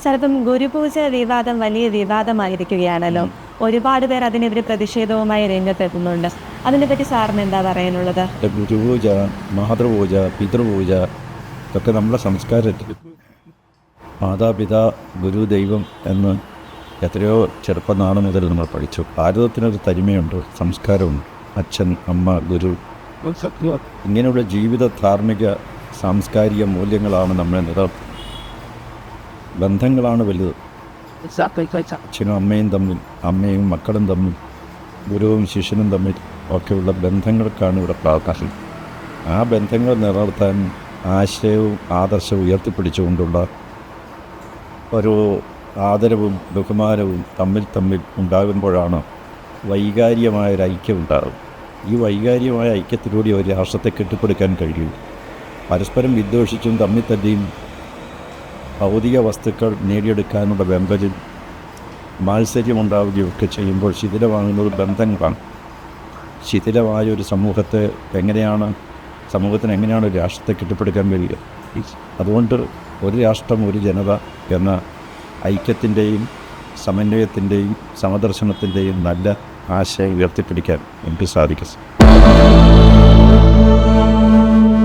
ചിലപ്പം ഗുരുപൂജ വിവാദം വലിയ വിവാദമായിരിക്കുകയാണല്ലോ. ഒരുപാട് പേർ അതിനെതിരെ പ്രതിഷേധവുമായി രംഗത്തെത്തുന്നുണ്ട്. അതിനെപ്പറ്റി സാറിന് എന്താ പറയാനുള്ളത്? ഗുരുപൂജ, മാതൃപൂജ, പിതൃപൂജ ഇതൊക്കെ നമ്മുടെ സംസ്കാരത്തിൽ മാതാപിതാ ഗുരു ദൈവം എന്ന് എത്രയോ ചെറുപ്പനാൾ മുതൽ നമ്മൾ പഠിച്ചു. ഭാരതത്തിനൊരു തനിമയുണ്ട്, സംസ്കാരമുണ്ട്. അച്ഛൻ, അമ്മ, ഗുരു, ഇങ്ങനെയുള്ള ജീവിത ധാർമ്മിക സാംസ്കാരിക മൂല്യങ്ങളാണ് നമ്മളെ നിലനിർത്തുന്നത്. ബന്ധങ്ങളാണ് വലുത്. അച്ഛനും അമ്മയും തമ്മിൽ, അമ്മയും മക്കളും തമ്മിൽ, ഗുരുവും ശിഷ്യനും തമ്മിൽ ഒക്കെയുള്ള ബന്ധങ്ങൾക്കാണ് ഇവിടെ പ്രാധാന്യം. ആ ബന്ധങ്ങൾ നിലനിർത്താൻ ആശയവും ആദർശവും ഉയർത്തിപ്പിടിച്ചുകൊണ്ടുള്ള ഒരു ആദരവും ബഹുമാനവും തമ്മിൽ ഉണ്ടാകുമ്പോഴാണ് വൈകാരികമായൊരു ഐക്യം ഉണ്ടാകും. ഈ വൈകാരികമായ ഐക്യത്തിലൂടെ ഒരു രാഷ്ട്രത്തെ കെട്ടിപ്പടുക്കാൻ കഴിയും. പരസ്പരം വിദ്വേഷിച്ചും തമ്മിൽ തന്നെയും ഭൗതിക വസ്തുക്കൾ നേടിയെടുക്കാനുള്ള വെമ്പലിൽ മാത്സര്യമുണ്ടാവുകയൊക്കെ ചെയ്യുമ്പോൾ ശിഥിലമാകുന്നത് ബന്ധങ്ങളാണ്. ശിഥിലമായ ഒരു സമൂഹത്തിന് എങ്ങനെയാണ് ഒരു രാഷ്ട്രത്തെ കെട്ടിപ്പടുക്കാൻ കഴിയുക? അതുകൊണ്ട് ഒരു രാഷ്ട്രം ഒരു ജനത എന്ന ഐക്യത്തിൻ്റെയും സമന്വയത്തിൻ്റെയും സമദർശനത്തിൻ്റെയും നല്ല ആശയം ഉയർത്തിപ്പിടിക്കാൻ എനിക്ക് സാധിക്കും.